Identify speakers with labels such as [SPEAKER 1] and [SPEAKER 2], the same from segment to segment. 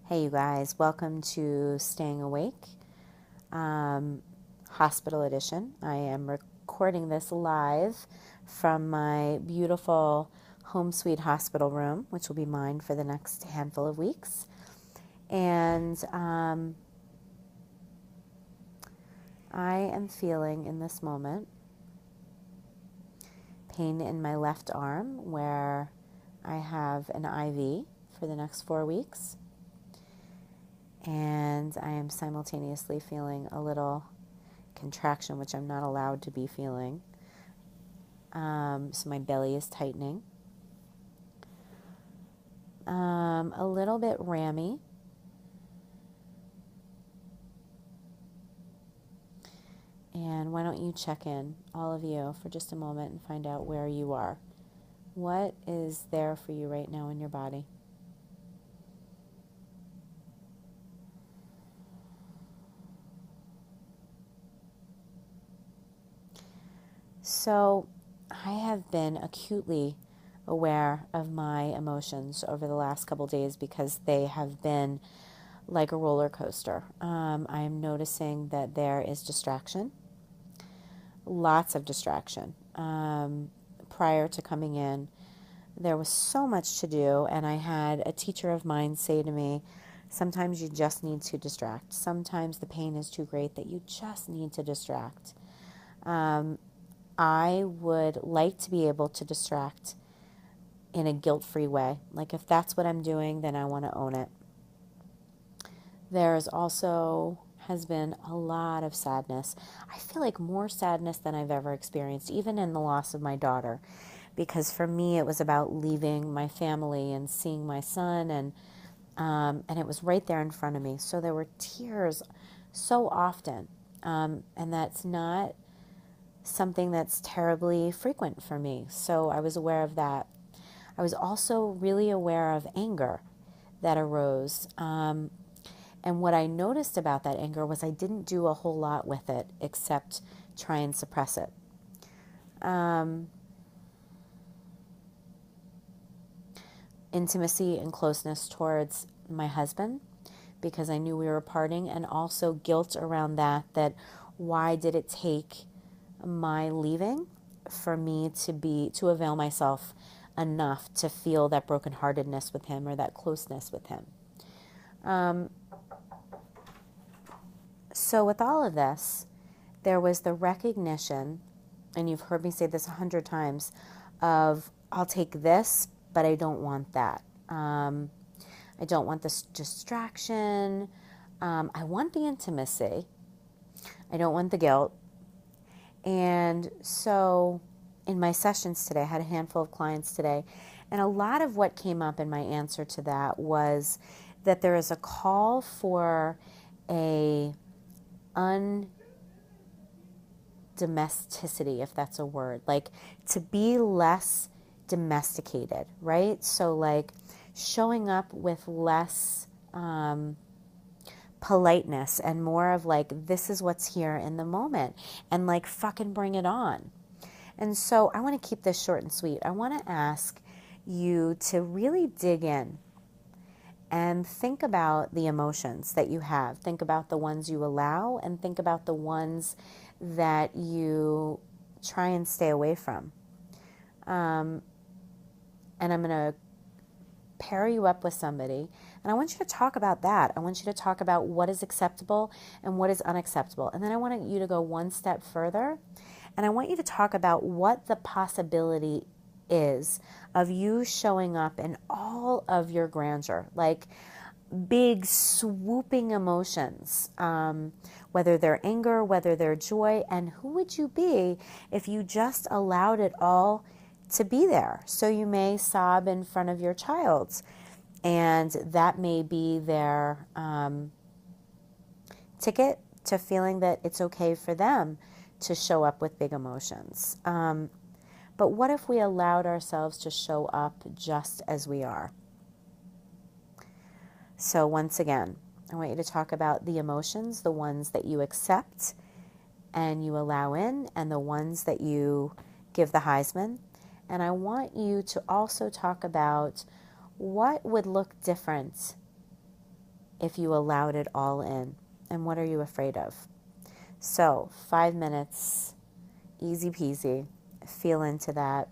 [SPEAKER 1] Hey, you guys, welcome to Staying Awake, Hospital Edition. I am recording this live from my beautiful home sweet hospital room, which will be mine for the next handful of weeks. And I am feeling in this moment pain in my left arm where I have an IV for the next 4 weeks. And I am simultaneously feeling a little contraction, which I'm not allowed to be feeling. So my belly is tightening. A little bit rammy. And why don't you check in, all of you, for just a moment and find out where you are. What is there for you right now in your body? So I have been acutely aware of my emotions over the last couple days because they have been like a roller coaster. I am noticing that there is distraction, lots of distraction. Prior to coming in, there was so much to do, and I had a teacher of mine say to me, sometimes you just need to distract. Sometimes the pain is too great that you just need to distract. I would like to be able to distract in a guilt-free way. Like if that's what I'm doing, then I want to own it. There's also has been a lot of sadness. I feel like more sadness than I've ever experienced, even in the loss of my daughter. Because for me, it was about leaving my family and seeing my son, and it was right there in front of me. So there were tears so often, and that's not something that's terribly frequent for me. So I was aware of that. I was also really aware of anger that arose. And what I noticed about that anger was I didn't do a whole lot with it except try and suppress it. Intimacy and closeness towards my husband because I knew we were parting, and also guilt around that why did it take my leaving for me to avail myself enough to feel that brokenheartedness with him or that closeness with him. So with all of this, there was the recognition, and you've heard me say this 100 times, of I'll take this, but I don't want that. I don't want this distraction. I want the intimacy. I don't want the guilt. And so in my sessions today, I had a handful of clients today, and a lot of what came up in my answer to that was that there is a call for a undomesticity, if that's a word, like to be less domesticated, right? So like showing up with less politeness and more of like, this is what's here in the moment, and like fucking bring it on. And so I want to keep this short and sweet. I want to ask you to really dig in and think about the emotions that you have. Think about the ones you allow, and think about the ones that you try and stay away from. And I'm going to pair you up with somebody, and I want you to talk about that. I want you to talk about what is acceptable and what is unacceptable. And then I want you to go one step further, and I want you to talk about what the possibility is of you showing up in all of your grandeur, like big swooping emotions, whether they're anger, whether they're joy, and who would you be if you just allowed it all to be there? So you may sob in front of your child, and that may be their ticket to feeling that it's okay for them to show up with big emotions. But what if we allowed ourselves to show up just as we are? So once again, I want you to talk about the emotions, the ones that you accept and you allow in, and the ones that you give the Heisman. And I want you to also talk about what would look different if you allowed it all in? And what are you afraid of? So 5 minutes, easy peasy. Feel into that.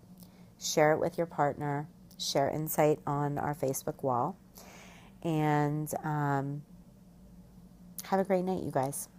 [SPEAKER 1] Share it with your partner. Share insight on our Facebook wall. And have a great night, you guys.